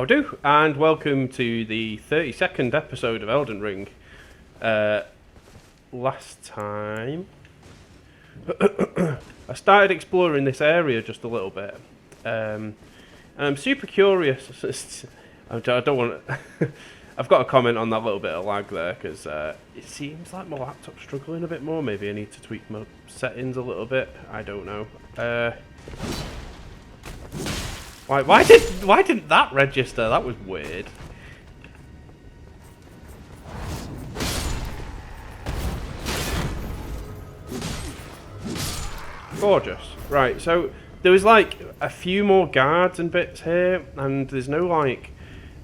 do, and welcome to the 32nd episode of Elden Ring. Last time, I started exploring this area just a little bit, and I'm super curious. I don't want to... I've got a comment on that little bit of lag there, because it seems like my laptop's struggling a bit more. Maybe I need to tweak my settings a little bit. I don't know. Why didn't that register? That was weird. Gorgeous. Right, so there was like a few more guards and bits here, and there's no like...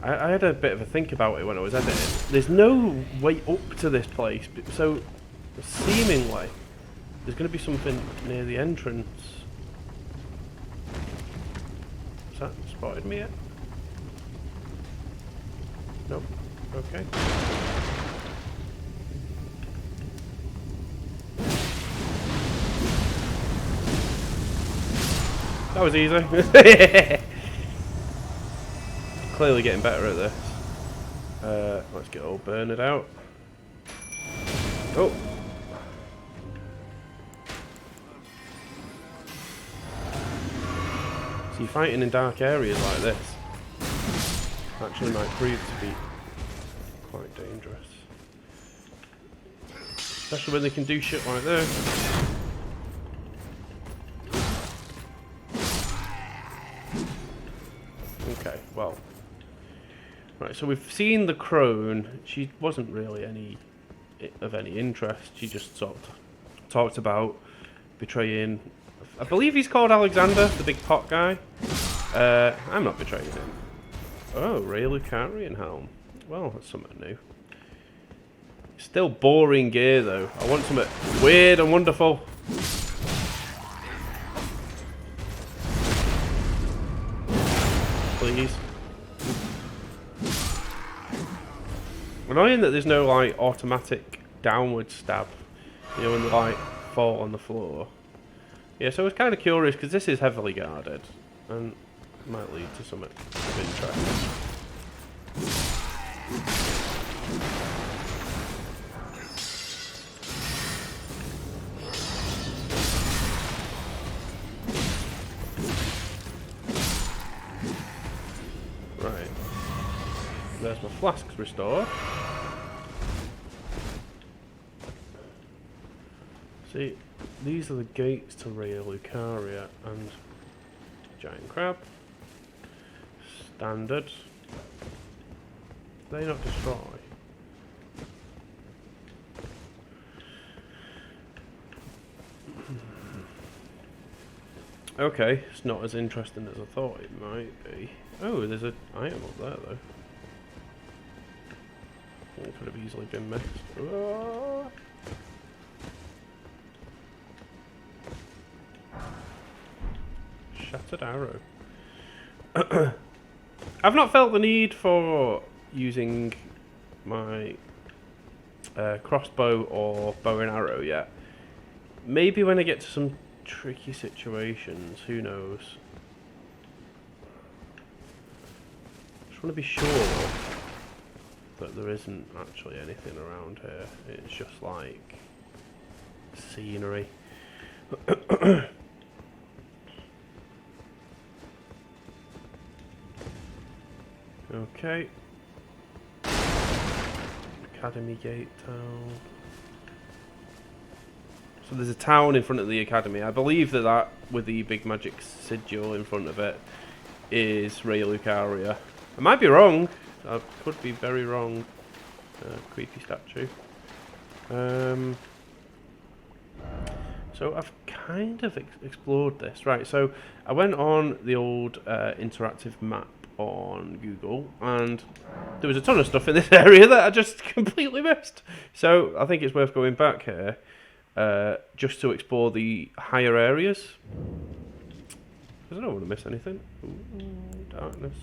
I had a bit of a think about it when I was editing. There's no way up to this place, so seemingly there's going to be something near the entrance. Has that spotted me yet? Nope. Okay. That was easy. Clearly getting better at this. Let's get old Bernard out. Oh. See, fighting in dark areas like this actually might prove to be quite dangerous. Especially when they can do shit like this. Okay, well. Right, so we've seen the crone. She wasn't really of any interest. She just sort of talked about betraying... I believe he's called Alexander, the big pot guy. I'm not betraying him. Oh, Ray Lucarian helm. Well, that's something new. Still boring gear, though. I want something weird and wonderful. Please. Annoying that there's no like automatic downward stab, you know, when they like fall on the floor. Yeah, so I was kind of curious because this is heavily guarded and might lead to something of interest. Right. There's my flasks restored. See, these are the gates to Rea Lucaria and giant crab. Standard. They not destroy. Okay, it's not as interesting as I thought it might be. Oh, there's an item up there though. It could have easily been missed. Oh. Shattered arrow. I've not felt the need for using my crossbow or bow and arrow yet. Maybe when I get to some tricky situations, who knows. Just want to be sure that there isn't actually anything around here. It's just like scenery. Okay. Academy Gate Town. So there's a town in front of the academy. I believe that with the big magic sigil in front of it is Rea Lucaria. I might be wrong. I could be very wrong. Creepy statue. So I've kind of explored this. Right, so I went on the old interactive map on Google, and there was a ton of stuff in this area that I just completely missed. So I think it's worth going back here just to explore the higher areas, because I don't want to miss anything. Ooh, darkness.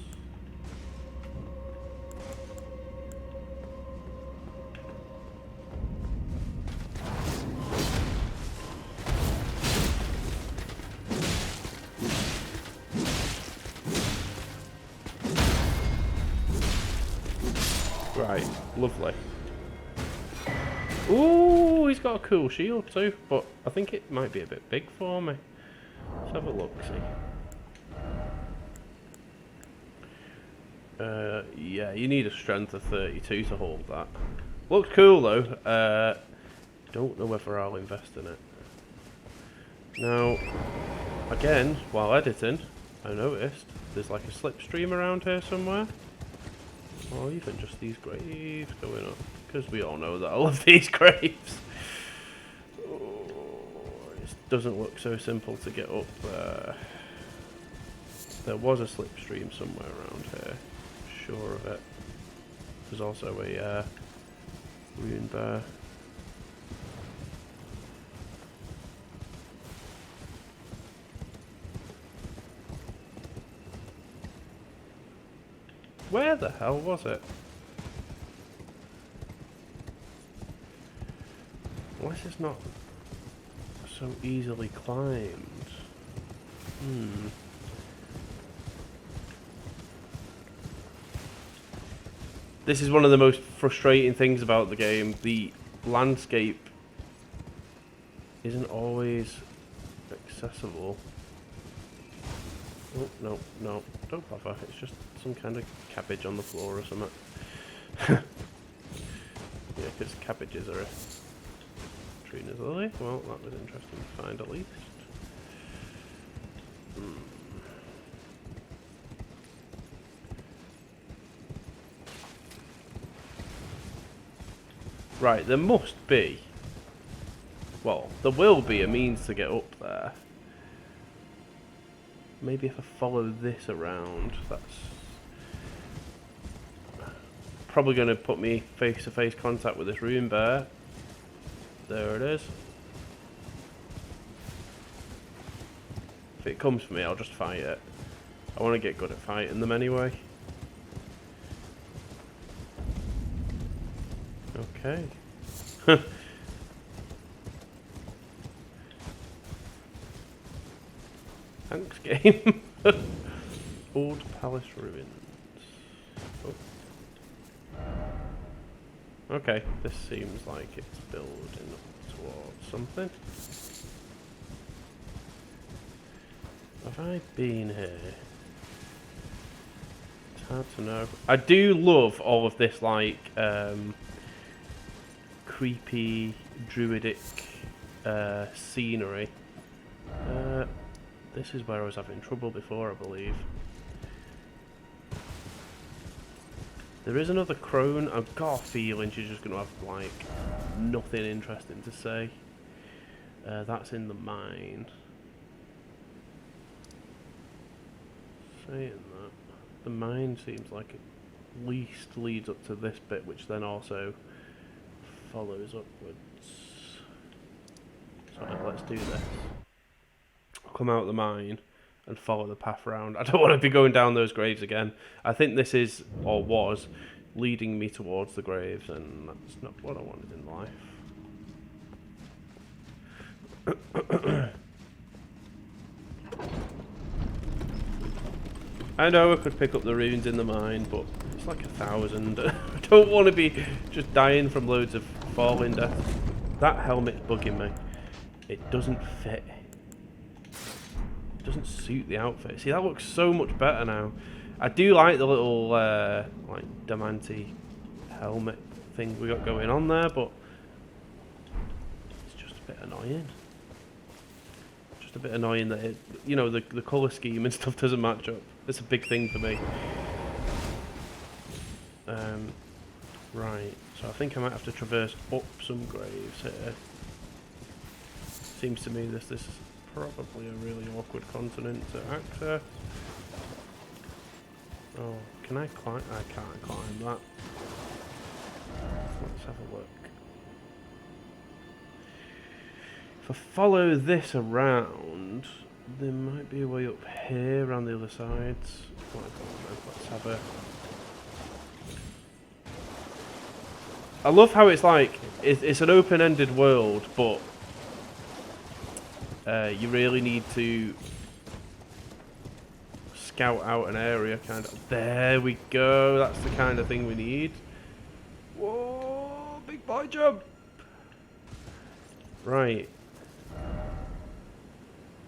Right, lovely. Ooh, he's got a cool shield too, but I think it might be a bit big for me. Let's have a look, see. Yeah, you need a strength of 32 to hold that. Looks cool though. Don't know whether I'll invest in it. Now, again, while editing, I noticed there's like a slipstream around here somewhere. Or even just these graves going up. Because we all know that I love these graves. Oh, it doesn't look so simple to get up there. There was a slipstream somewhere around here. Sure of it. There's also a rune bear. Where the hell was it? Why is this not so easily climbed? This is one of the most frustrating things about the game. The landscape isn't always accessible. Oh, no, no, don't bother. It's just some kind of cabbage on the floor or something. Yeah, because cabbages are a Trina's lily. Well, that was interesting to find at least. Right, there must be. Well, there will be a means to get up there. Maybe if I follow this around, that's probably going to put me face-to-face contact with this rune bear. There it is. If it comes for me, I'll just fight it. I want to get good at fighting them anyway. Okay. Thanks, game. Old Palace Ruins. Oh. Okay, this seems like it's building up towards something. Have I been here? It's hard to know. I do love all of this, like, creepy, druidic scenery. This is where I was having trouble before, I believe. There is another crone. I've got a feeling she's just going to have, like, nothing interesting to say. That's in the mine. Saying that, the mine seems like at least leads up to this bit, which then also follows upwards. So let's do this. Come out of the mine and follow the path round. I don't want to be going down those graves again. I think this is, or was, leading me towards the graves, and that's not what I wanted in life. I know I could pick up the runes in the mine, but it's like 1,000. I don't want to be just dying from loads of falling death. That helmet's bugging me. It doesn't fit. It doesn't suit the outfit. See, that looks so much better now. I do like the little like diamante helmet thing we got going on there, but it's just a bit annoying. Just a bit annoying that it, you know, the colour scheme and stuff doesn't match up. It's a big thing for me. Right, so I think I might have to traverse up some graves here. Seems to me this is probably a really awkward continent to access. Oh, can I climb? I can't climb that. Let's have a look. If I follow this around, there might be a way up here around the other sides. Let's have a... I love how it's like, it's an open-ended world, but you really need to scout out an area, kind of. There we go, that's the kind of thing we need. Whoa, big boy jump. Right.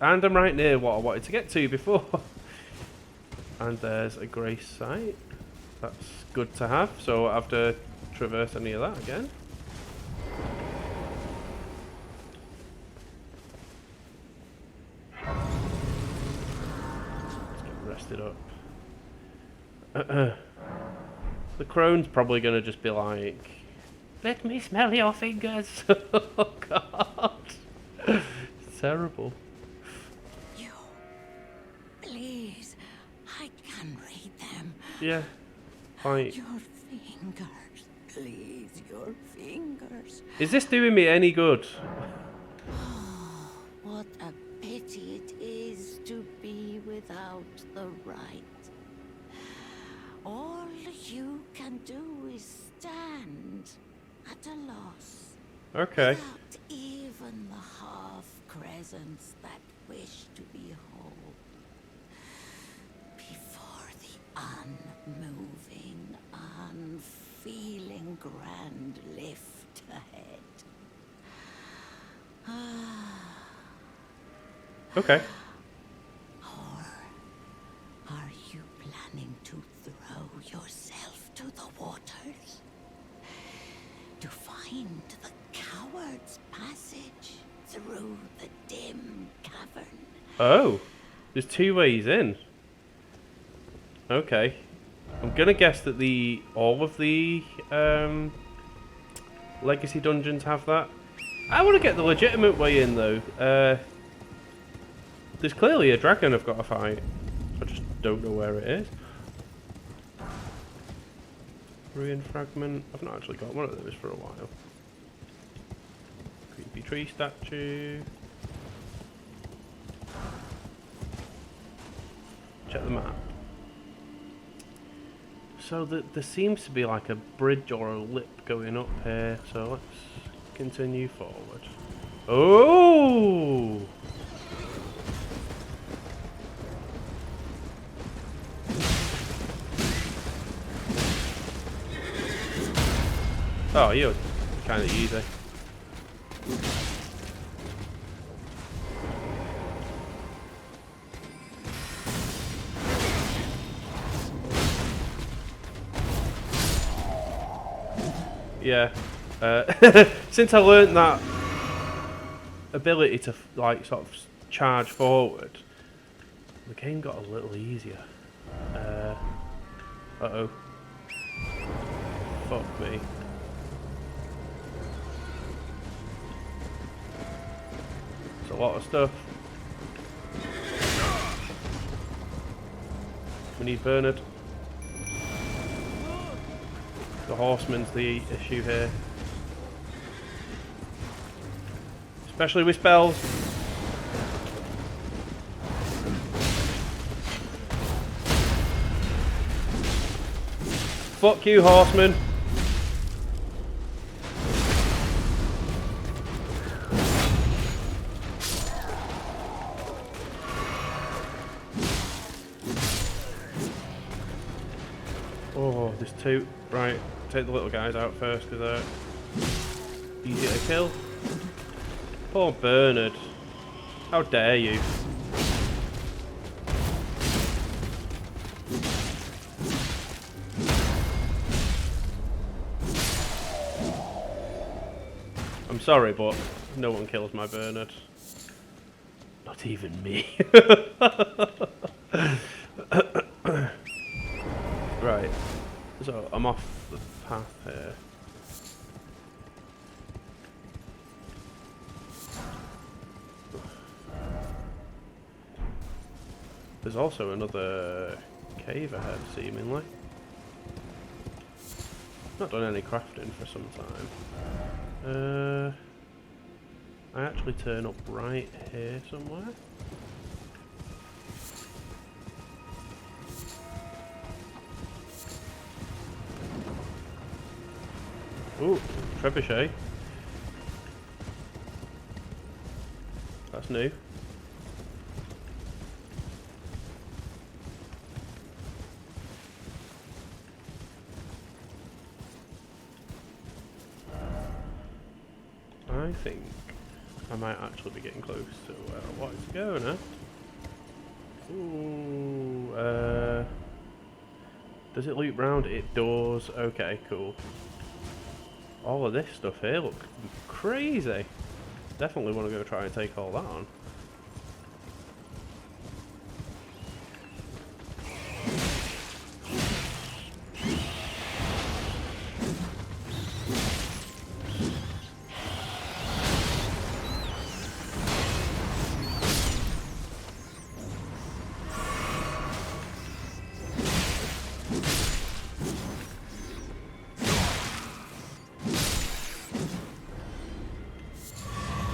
And I'm right near what I wanted to get to before. And there's a grace site. That's good to have, so I have to traverse any of that again. Let's get rested up. The crone's probably going to just be like, let me smell your fingers. Oh god. It's terrible. You, please, I can read them. Yeah. Like, Your fingers, please, your fingers. is this doing me any good? Oh, what a pity it is to be without the right. All you can do is stand at a loss. Okay. Without even the half crescents that wish to be whole. Before the unmoving, unfeeling grand lift ahead. Okay. Or are you planning to throw yourself to the waters? To find the coward's passage through the dim cavern? Oh. There's 2 ways in. Okay. I'm gonna guess that all of the legacy dungeons have that. I want to get the legitimate way in though. There's clearly a dragon I've got to fight. I just don't know where it is. Ruin fragment. I've not actually got one of those for a while. Creepy tree statue. Check the map. So there seems to be like a bridge or a lip going up here, so let's continue forward. Oh! Oh, you're kind of easy. Yeah. Since I learnt that ability to like sort of charge forward, the game got a little easier. Uh-oh. Fuck me. It's a lot of stuff. We need Bernard. The horseman's the issue here. Especially with spells. Fuck you, horseman. Oh, there's 2. Right, take the little guys out first because they're easy to kill. Poor Bernard. How dare you? I'm sorry, but no one kills my Bernard. Not even me. Right. So I'm off the path here. There's also another cave ahead, seemingly. Not done any crafting for some time. I actually turn up right here somewhere. Ooh, trebuchet. That's new. think I might actually be getting close to what is going on. Ooh, does it loop round? It does. Okay, cool. All of this stuff here looks crazy. Definitely want to go try and take all that on.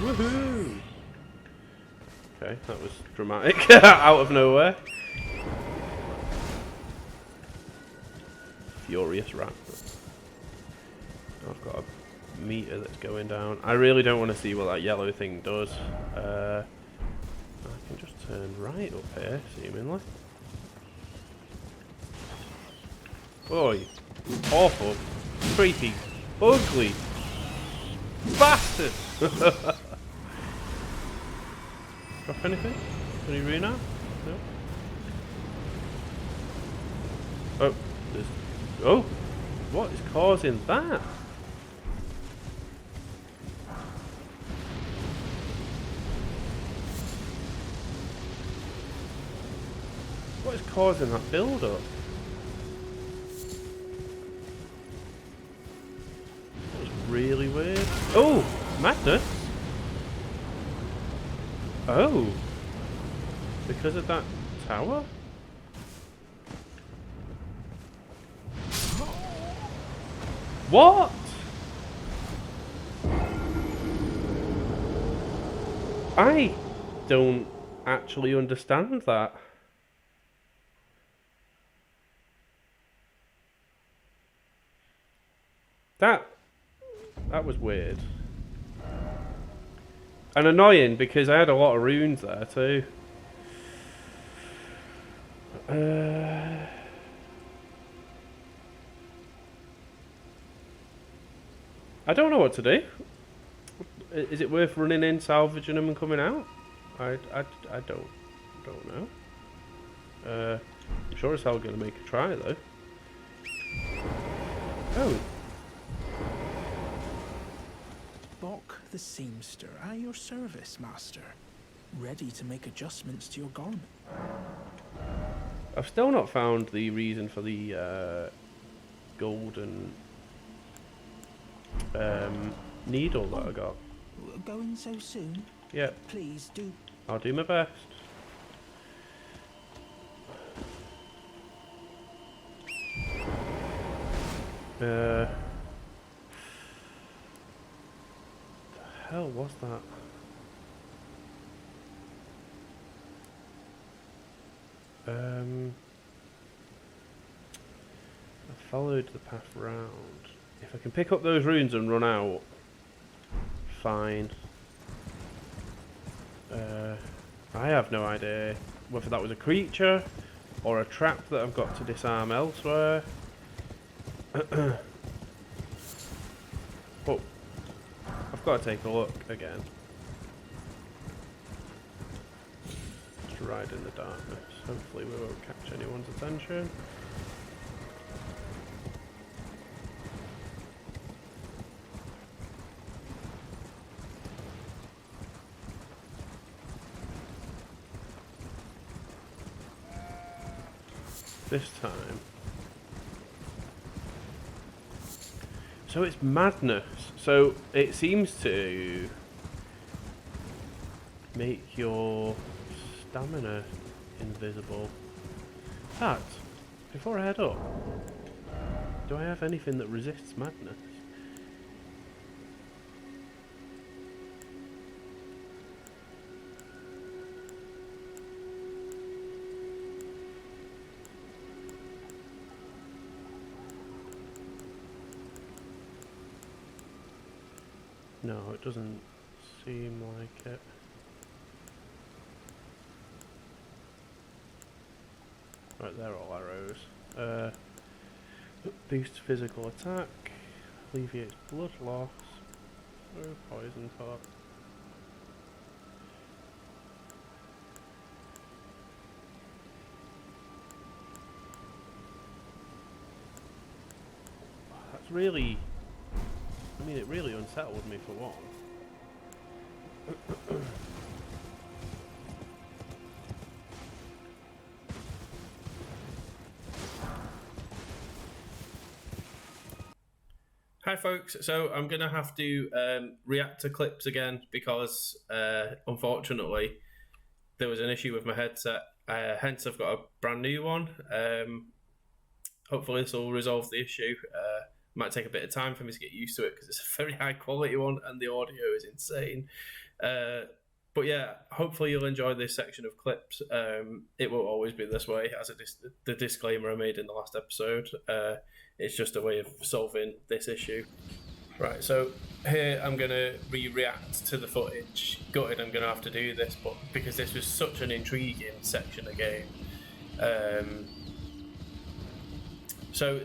Woohoo! Okay, that was dramatic. Out of nowhere. Furious rat. I've got a meter that's going down. I really don't want to see what that yellow thing does. I can just turn right up here, seemingly. Oh, you awful, creepy, ugly bastard! Drop anything? Any arena? No. Oh, there's. Oh, what is causing that? What is causing that build-up? That was really weird. Oh, madness! Oh, because of that tower? What? I don't actually understand that. That was weird. And annoying because I had a lot of runes there too. I don't know what to do. Is it worth running in, salvaging them and coming out? I don't know. I'm sure as hell gonna make a try though. Oh. Bok the seamster, at your service, master. Ready to make adjustments to your garment. I've still not found the reason for the golden needle that I got. Going so soon? Yep. Please do. I'll do my best. The hell was that? I followed the path round. If I can pick up those runes and run out, fine. I have no idea whether that was a creature or a trap that I've got to disarm elsewhere. But I've got to take a look again. Just ride in the darkness. Hopefully we won't catch anyone's attention. This time. So it's madness. So it seems to make your stamina invisible. That, before I head up, do I have anything that resists madness? No, it doesn't seem like it. Right, they're all arrows. Boost physical attack, alleviates blood loss. Oh, poison pot. That's really... I mean, it really unsettled me for one. Hi folks, so I'm going to have to react to clips again because unfortunately there was an issue with my headset, hence I've got a brand new one. Hopefully this will resolve the issue. Might take a bit of time for me to get used to it because it's a very high quality one and the audio is insane. But yeah, hopefully you'll enjoy this section of clips. It will always be this way, as the disclaimer I made in the last episode. It's just a way of solving this issue. Right, so here I'm going to react to the footage. Gutted I'm going to have to do this, but because this was such an intriguing section of game. So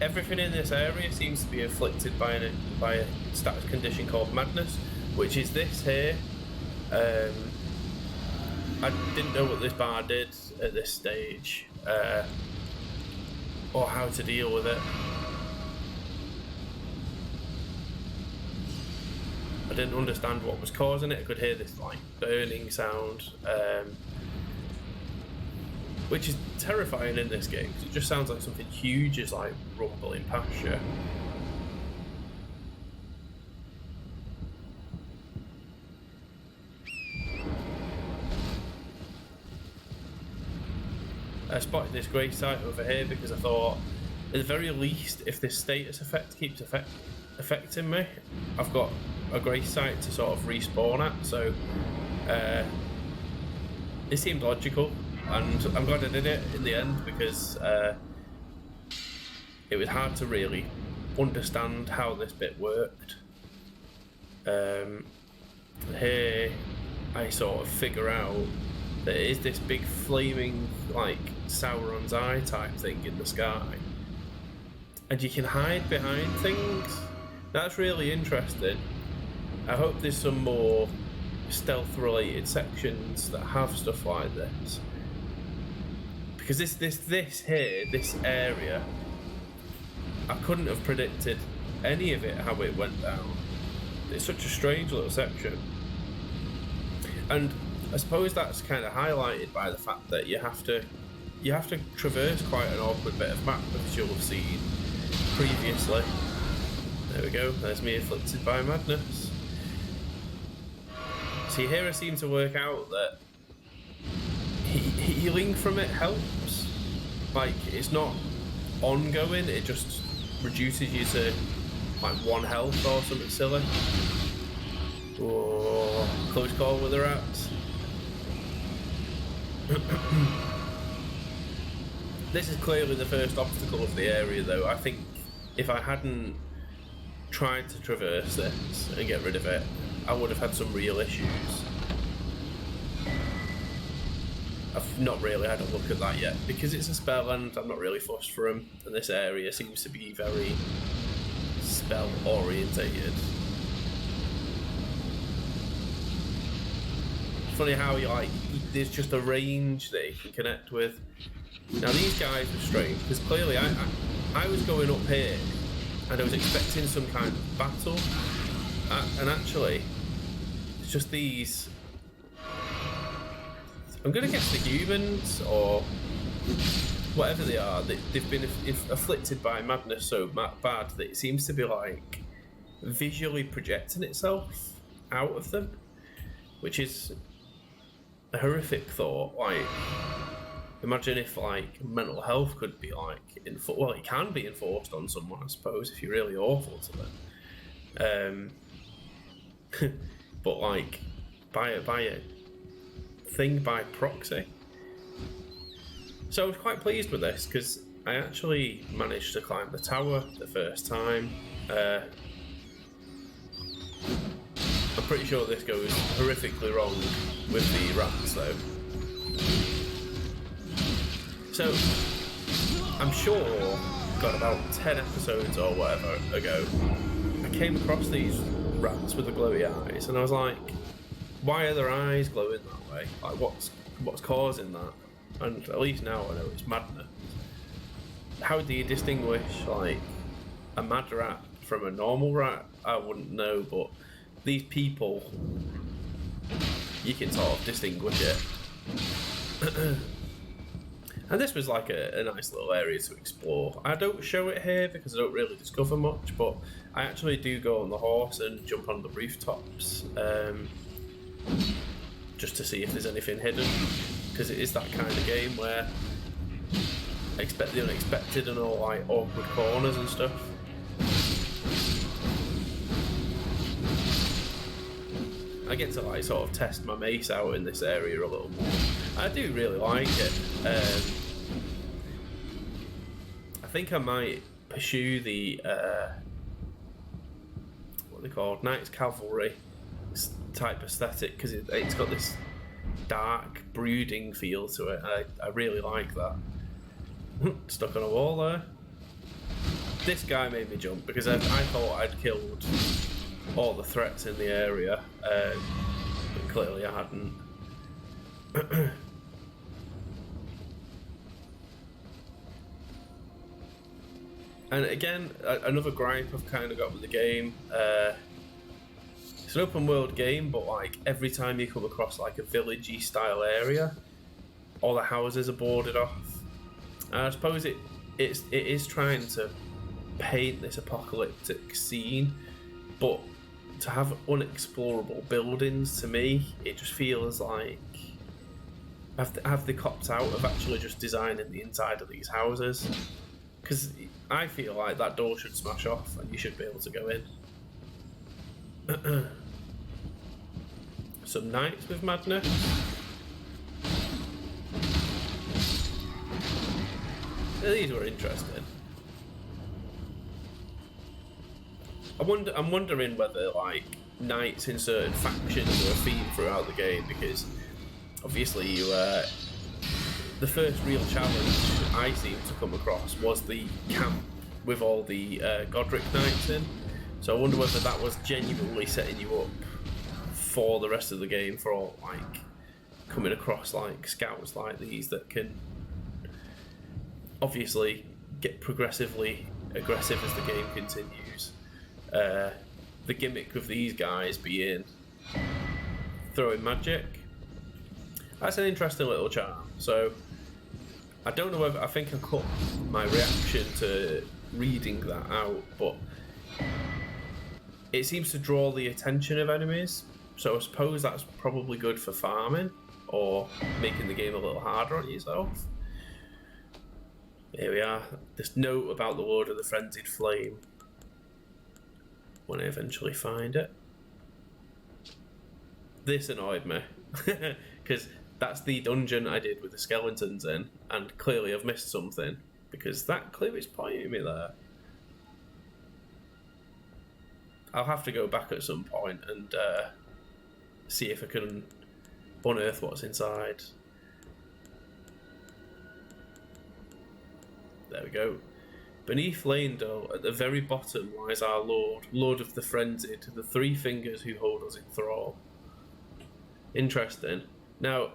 everything in this area seems to be afflicted by a status condition called madness, which is this here. I didn't know what this bar did at this stage, or how to deal with it. I didn't understand what was causing it. I could hear this like burning sound, which is terrifying in this game because it just sounds like something huge is like rumbling past you. I spotted this grey site over here because I thought, at the very least, if this status effect keeps affecting me, I've got a grey site to sort of respawn at, so it seemed logical, and I'm glad I did it in the end because it was hard to really understand how this bit worked. Here I sort of figure out that it is this big flaming, like, Sauron's eye type thing in the sky. And you can hide behind things. That's really interesting. I hope there's some more stealth-related sections that have stuff like this. Because this area, I couldn't have predicted any of it, how it went down. It's such a strange little section. And I suppose that's kind of highlighted by the fact that you have to traverse quite an awkward bit of map, as you'll have seen previously. There we go, there's me afflicted by madness. See, here I seem to work out that healing from it helps. Like, it's not ongoing, it just reduces you to like 1 health or something silly. Oh, close call with the rats. This is clearly the first obstacle of the area though. I think if I hadn't tried to traverse this and get rid of it, I would have had some real issues. I've not really had a look at that yet because it's a spell and I'm not really fussed for them, and this area seems to be very spell orientated. Funny how there's just a range that you can connect with. Now these guys are strange because clearly I was going up here and I was expecting some kind of battle, and actually it's just these. I'm gonna guess the humans or whatever they are. They've been afflicted by madness so bad that it seems to be like visually projecting itself out of them, which is a horrific thought. Like, imagine if like mental health could be like well, it can be enforced on someone, I suppose, if you're really awful to them. But like by a thing by proxy. So I was quite pleased with this because I actually managed to climb the tower the first time. I'm pretty sure this goes horrifically wrong with the rats though. So, I'm sure, got about 10 episodes or whatever ago, I came across these rats with the glowy eyes, and I was like, why are their eyes glowing that way? Like, what's causing that? And at least now I know it's madness. How do you distinguish like a mad rat from a normal rat? I wouldn't know, but these people, you can sort of distinguish it. And this was like a nice little area to explore. I don't show it here because I don't really discover much, but I actually do go on the horse and jump on the rooftops just to see if there's anything hidden, because it is that kind of game where expect the unexpected and all like awkward corners and stuff. I get to like sort of test my mace out in this area a little more. I do really like it. I think I might pursue the what they called Knights Cavalry type aesthetic, because it's got this dark brooding feel to it. I really like that. Stuck on a wall there. This guy made me jump because I thought I'd killed all the threats in the area, but clearly I hadn't. And again, another gripe I've kind of got with the game. It's an open world game, but like every time you come across like a villagey style area, all the houses are boarded off. And I suppose it is trying to paint this apocalyptic scene, but to have unexplorable buildings, to me, it just feels like have they copped out of actually just designing the inside of these houses? Because I feel like that door should smash off and you should be able to go in. Some knights with madness. These were interesting. I'm wondering whether like knights in certain factions are a theme throughout the game, because obviously you the first real challenge I seemed to come across was the camp with all the Godric knights in. So I wonder whether that was genuinely setting you up for the rest of the game, for all like coming across like scouts like these that can obviously get progressively aggressive as the game continues. The gimmick of these guys being throwing magic. That's an interesting little charm. So I don't know whether, I think I cut my reaction to reading that out, but it seems to draw the attention of enemies. So I suppose that's probably good for farming or making the game a little harder on yourself. Here we are. This note about the Lord of the Frenzied Flame. When I eventually find it. This annoyed me. Because that's the dungeon I did with the skeletons in. And clearly I've missed something. Because that clue is pointing me there. I'll have to go back at some point and see if I can unearth what's inside. There we go. Beneath Landell, at the very bottom, lies our Lord, Lord of the Frenzied, the three fingers who hold us in thrall. Interesting. Now,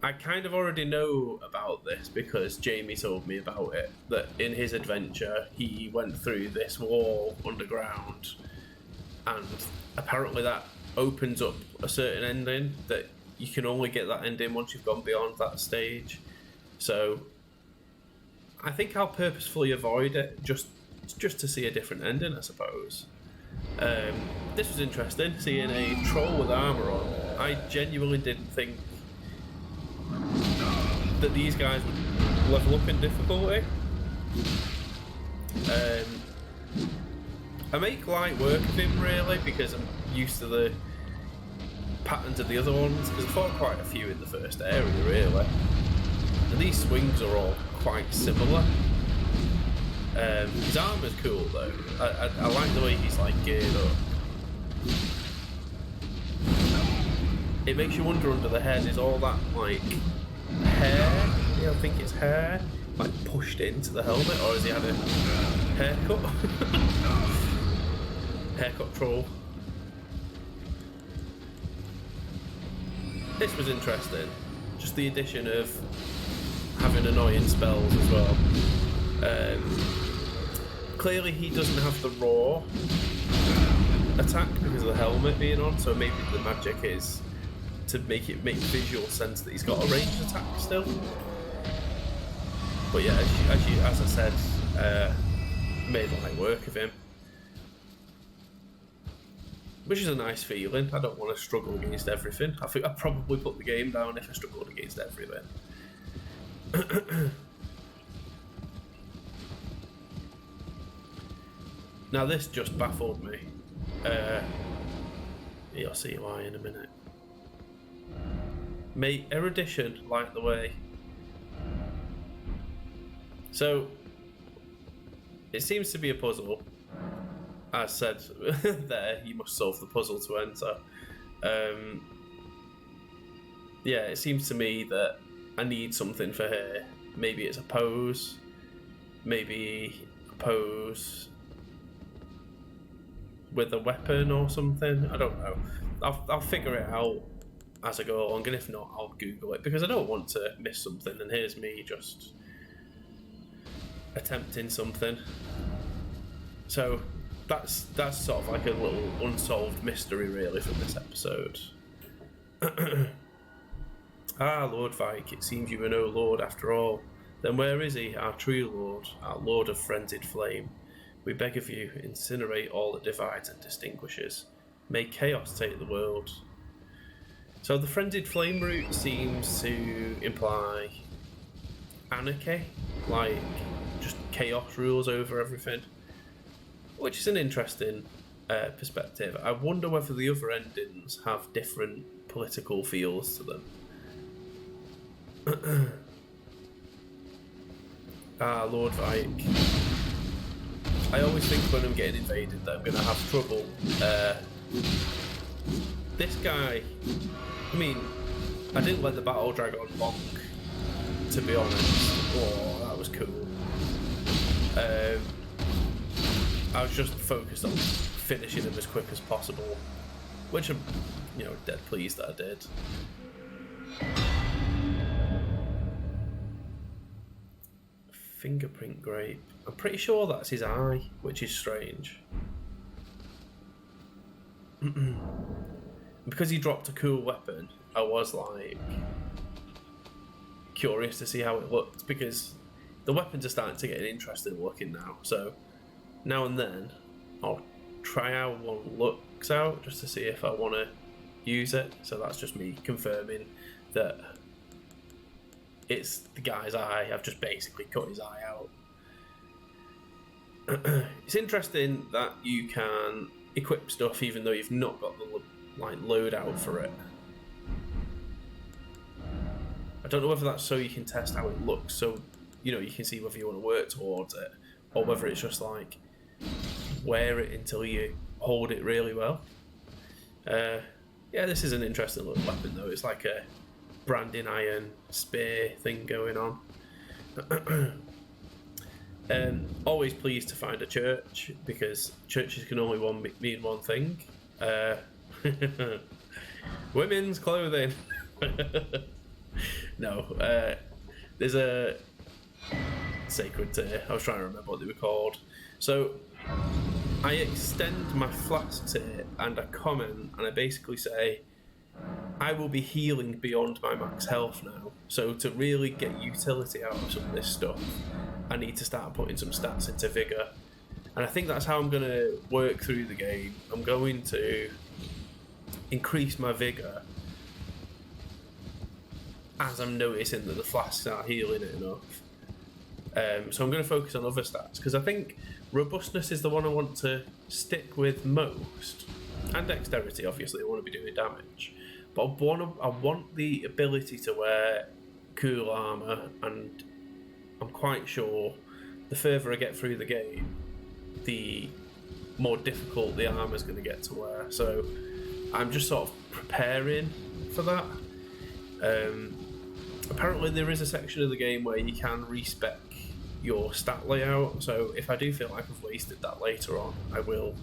I kind of already know about this because Jamie told me about it, that in his adventure he went through this wall underground, and apparently that opens up a certain ending, that you can only get that ending once you've gone beyond that stage. So I think I'll purposefully avoid it just to see a different ending, I suppose. This was interesting, seeing a troll with armour on. I genuinely didn't think that these guys would level up in difficulty. I make light work of him really because I'm used to the patterns of the other ones, because I fought quite a few in the first area really. And these swings are all quite similar. His armour's cool though. I like the way he's like geared up. It makes you wonder under the head, is all that like hair? Yeah, I think it's hair, like pushed into the helmet, or has he had a haircut? Haircut troll. this was interesting. Just the addition of having annoying spells as well. Clearly he doesn't have the raw attack because of the helmet being on, so maybe the magic is to make it make visual sense that he's got a ranged attack still. But yeah, as I said, made light work of him, which is a nice feeling. I don't want to struggle against everything. I think I'd probably put the game down if I struggled against everything. Now this just baffled me. You'll see why in a minute. May erudition light the way. So it seems to be a puzzle. As said there, you must solve the puzzle to enter. Yeah, it seems to me that I need something for her. Maybe it's a pose. Maybe a pose with a weapon or something. I don't know. I'll figure it out as I go along, and if not, I'll Google it, because I don't want to miss something, and here's me just attempting something. So that's sort of like a little unsolved mystery really from this episode. Ah, Lord Vike, it seems you are no lord after all. Then where is he, our true lord, our lord of frenzied flame? We beg of you, incinerate all that divides and distinguishes. May chaos take the world. So the frenzied flame route seems to imply anarchy, like just chaos rules over everything, which is an interesting perspective. I wonder whether the other endings have different political feels to them. Ah, Lord Vike. I always think when I'm getting invaded that I'm going to have trouble. This guy, I mean, I didn't let the battle drag on long, to be honest. Oh, that was cool. I was just focused on finishing him as quick as possible, which I'm, dead pleased that I did. Fingerprint grape. I'm pretty sure that's his eye, which is strange. Because he dropped a cool weapon, I was like curious to see how it looked, because the weapons are starting to get interesting looking now. So now and then I'll try how one looks out just to see if I want to use it. So that's just me confirming that it's the guy's eye. I've just basically cut his eye out. It's interesting that you can equip stuff even though you've not got the loadout for it. I don't know whether that's so you can test how it looks, so you can see whether you want to work towards it, or whether it's just like wear it until you hold it really well. Yeah, this is an interesting little weapon though. It's like a branding iron spear thing going on. Always pleased to find a church, because churches can only mean one thing. Women's clothing. No, there's a sacred tier. I was trying to remember what they were called. So I extend my flasks here and I comment and I basically say I will be healing beyond my max health now. So to really get utility out of some of this stuff, I need to start putting some stats into Vigour. And I think that's how I'm going to work through the game. I'm going to increase my Vigour as I'm noticing that the flasks aren't healing it enough. So I'm going to focus on other stats, because I think robustness is the one I want to stick with most. And dexterity, obviously, I want to be doing damage. But I want the ability to wear cool armour, and I'm quite sure the further I get through the game, the more difficult the armour's going to get to wear. So I'm just sort of preparing for that. Apparently there is a section of the game where you can respec your stat layout, so if I do feel like I've wasted that later on, I will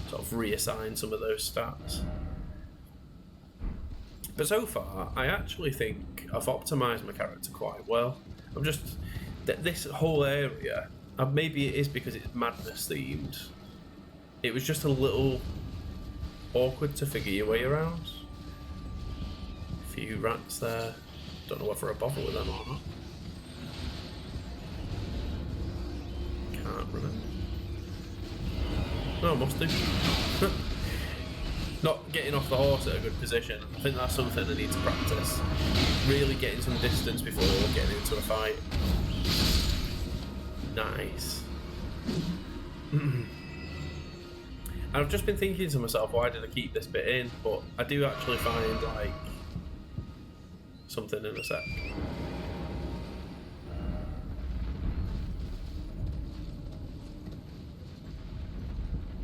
sort of reassign some of those stats. But so far, I actually think I've optimised my character quite well. I'm just... This whole area, maybe it is because it's madness themed, it was just a little awkward to figure your way around. A few rats there. Don't know whether I bother with them or not. Can't remember. No, I must do. Not getting off the horse at a good position. I think that's something I need to practice. Really getting some distance before getting into a fight. Nice. And I've just been thinking to myself, why did I keep this bit in? But I do actually find, like, something in a sec.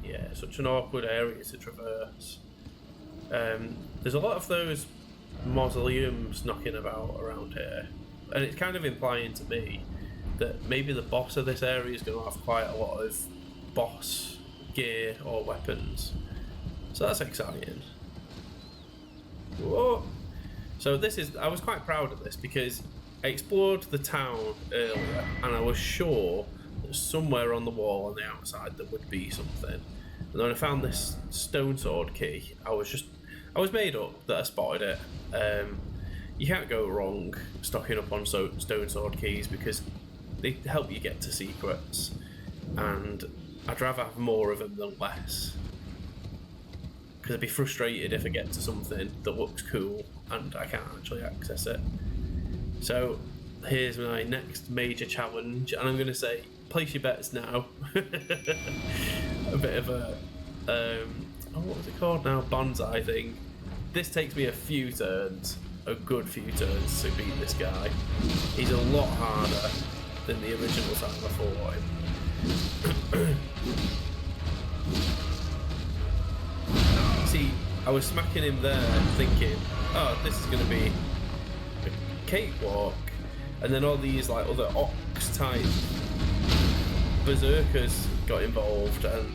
Yeah, such an awkward area to traverse. There's a lot of those mausoleums knocking about around here, and it's kind of implying to me that maybe the boss of this area is going to have quite a lot of boss gear or weapons. So that's exciting. Whoa! So I was quite proud of this because I explored the town earlier and I was sure that somewhere on the wall on the outside there would be something. And then I found this stone sword key. I was made up that I spotted it. You can't go wrong stocking up on stone sword keys because they help you get to secrets, and I'd rather have more of them than less, because I'd be frustrated if I get to something that looks cool and I can't actually access it. So here's my next major challenge, and I'm going to say place your bets now. A bit of a what was it called now, bonsai thing. This takes me a few turns, a good few turns to beat this guy. He's a lot harder than the original time I fought him. See, I was smacking him there thinking, oh, this is going to be a cakewalk, and then all these like other ox type berserkers got involved, and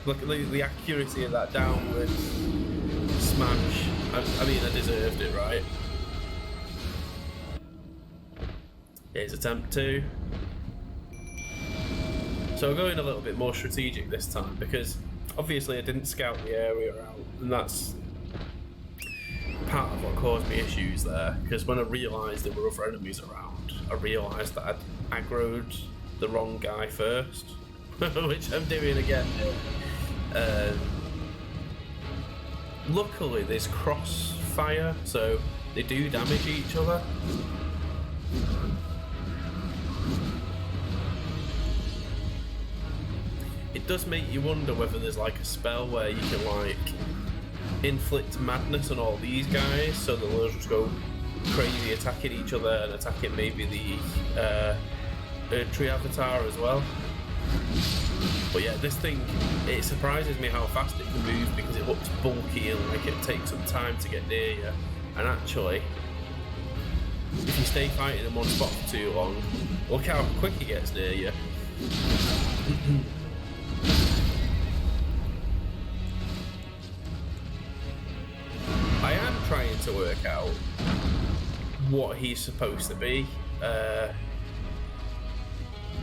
look at the accuracy of that downward smash. I mean, I deserved it, right? Here's attempt 2. So I'm going a little bit more strategic this time because obviously I didn't scout the area out, and that's part of what caused me issues there, because when I realised there were other enemies around, I realised that I'd aggroed the wrong guy first, which I'm doing again. Luckily there's crossfire, so they do damage each other. It does make you wonder whether there's like a spell where you can like inflict madness on all these guys so that they'll just go crazy attacking each other and attacking maybe the Erdtree avatar as well. But yeah, this thing, it surprises me how fast it can move because it looks bulky and like it takes some time to get near you. And actually, if you stay fighting in one spot for too long, look how quick it gets near you. I am trying to work out what he's supposed to be.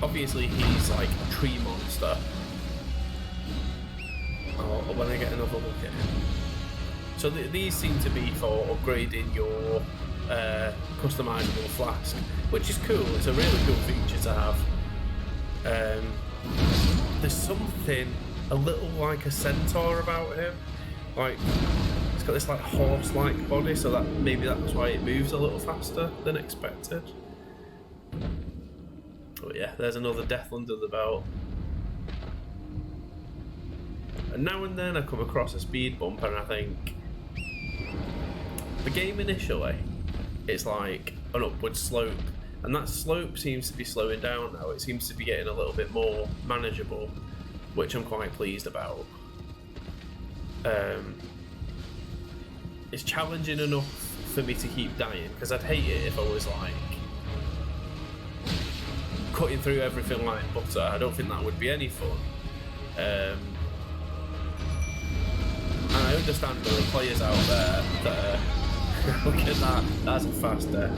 Obviously he's like a tree monster. Oh, when I get another look at him. So these seem to be for upgrading your customizable flask, which is cool. It's a really cool feature to have. There's something a little like a centaur about him. Like, it's got this like horse-like body, so that maybe that's why it moves a little faster than expected. But yeah, there's another death under the belt. And now and then I come across a speed bump and I think, the game initially, it's like an upward slope, and that slope seems to be slowing down now. It seems to be getting a little bit more manageable, which I'm quite pleased about. It's challenging enough for me to keep dying, because I'd hate it if I was like cutting through everything like butter. I don't think that would be any fun. And I understand there are players out there that are... Look at that, that's a fast death.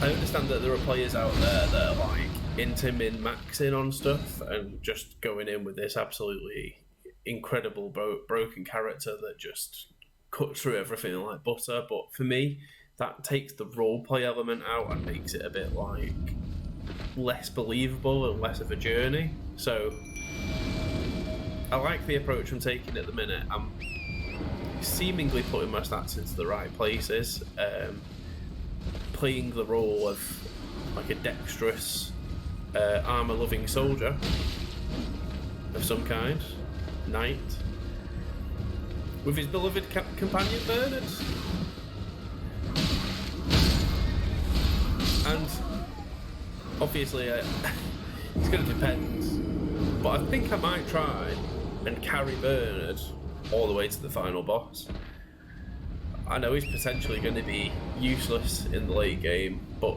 I understand that there are players out there that are like into min-maxing on stuff and just going in with this absolutely incredible broken character that just cuts through everything like butter. But for me, that takes the roleplay element out and makes it a bit like less believable and less of a journey. So I like the approach I'm taking at the minute. I'm seemingly putting my stats into the right places, playing the role of like a dexterous armor-loving soldier of some kind, knight, with his beloved companion Bernard. And obviously it's going to depend, but I think I might try and carry Bernard all the way to the final boss. I know he's potentially going to be useless in the late game, but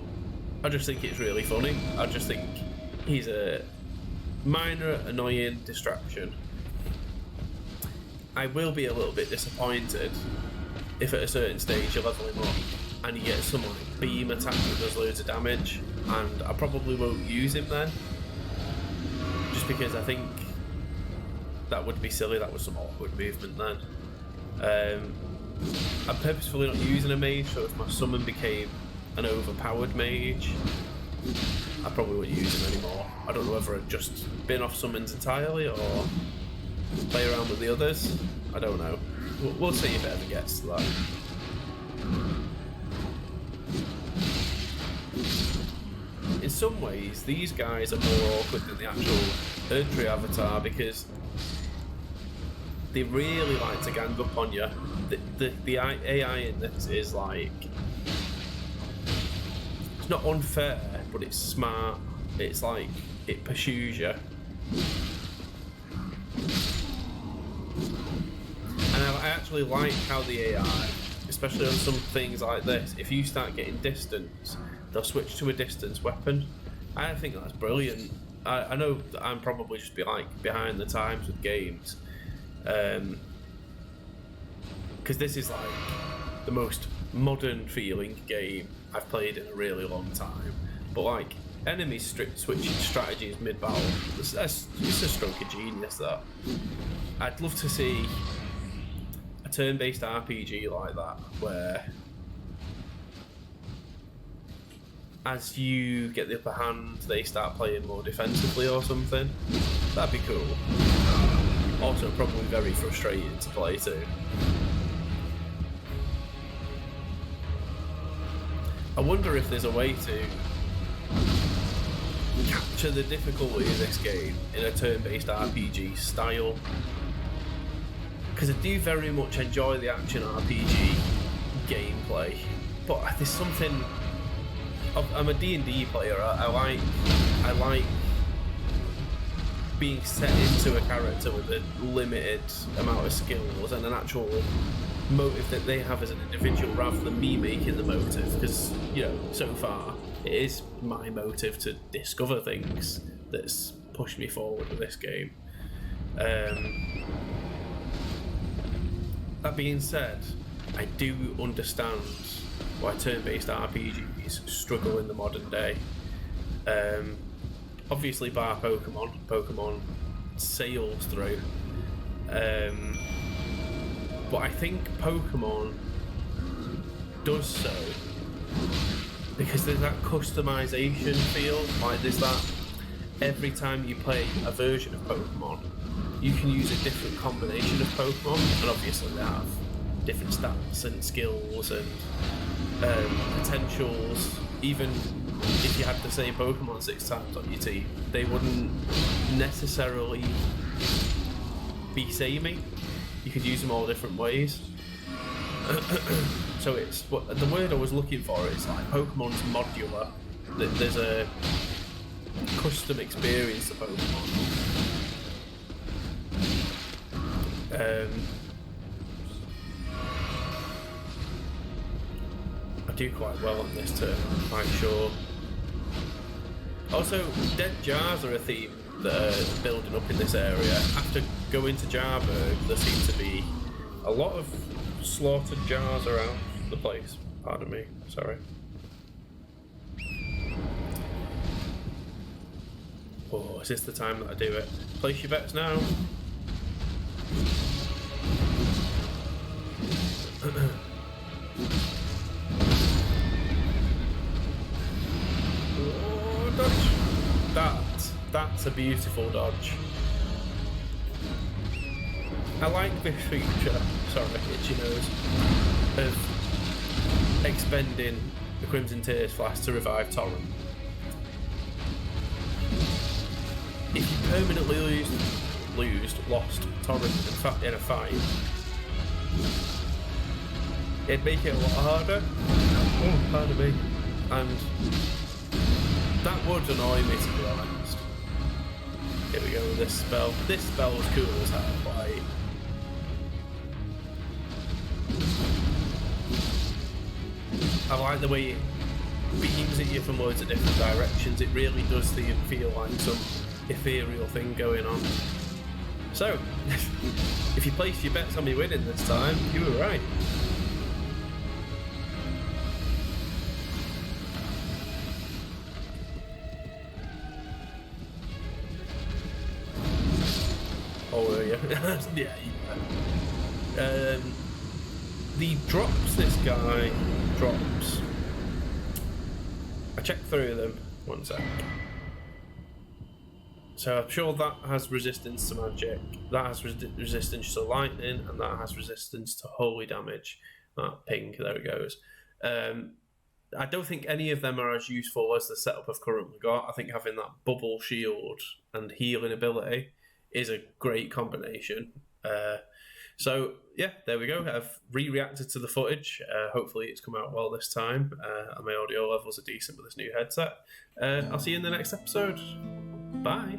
I just think it's really funny. I just think he's a minor annoying distraction. I will be a little bit disappointed if at a certain stage you level him up and you get some like beam attack that does loads of damage, and I probably won't use him then, just because I think that would be silly. That was some awkward movement then. I'm purposefully not using a mage, so if my summon became an overpowered mage, I probably wouldn't use him anymore. I don't know whether I'd just bin off summons entirely or play around with the others. I don't know. We'll see if it ever gets to that. In some ways, these guys are more awkward than the actual Erdtree avatar because they really like to gang up on you. The AI in this is like, it's not unfair, but it's smart. It's like, it pursues you. And I actually like how the AI, especially on some things like this, if you start getting distance, they'll switch to a distance weapon. I think that's brilliant. I know that I'm probably just behind the times with games, because this is like the most modern feeling game I've played in a really long time. But like enemies switching strategies mid-battle, it's a stroke of genius. That I'd love to see a turn-based RPG like that, where as you get the upper hand, they start playing more defensively or something. That'd be cool. Also, probably very frustrating to play too. I wonder if there's a way to capture the difficulty in this game in a turn-based RPG style. Because I do very much enjoy the action RPG gameplay, but there's something. I'm a D&D player. I like being set into a character with a limited amount of skills and an actual motive that they have as an individual, rather than me making the motive. Because, you know, so far it is my motive to discover things that's pushed me forward with this game. That being said, I do understand why turn-based RPGs struggle in the modern day. Obviously, bar Pokemon sails through. But I think Pokemon does so because there's that customization feel. Like there's that every time you play a version of Pokemon, you can use a different combination of Pokemon, and obviously they have different stats and skills and potentials. Even if you had the same Pokemon 6 times on your team, they wouldn't necessarily be samey. You could use them all different ways. So it's the word I was looking for is like Pokemon's modular. There's a custom experience of Pokemon. I do quite well on this turn, I'm quite sure. Also, dead jars are a theme that are building up in this area. After going to Jarburg, there seem to be a lot of slaughtered jars around the place. Pardon me, sorry. Oh, is this the time that I do it? Place your bets now. Oh, dodge. That's a beautiful dodge. I like this feature, sorry, itchy nose, of expending the Crimson Tears Flask to revive Torrent. If you permanently lost Torrent in a fight, it'd make it a lot harder. Oh, pardon me. And that would annoy me, to be honest. Here we go with this spell. This spell was cool as hell, like. I like the way it beams at you from loads of different directions. It really does feel like some ethereal thing going on. So, if you placed your bets on me winning this time, you were right. Oh, were you? Yeah, you were. The drops this guy drops. I checked through them. One sec. So I'm sure that has resistance to magic, that has resistance to lightning, and that has resistance to holy damage. That ping, there it goes. I don't think any of them are as useful as the setup I've currently got. I think having that bubble shield and healing ability is a great combination. So yeah, there we go. I've re-reacted to the footage. Hopefully it's come out well this time. And my audio levels are decent with this new headset. I'll see you in the next episode. Bye.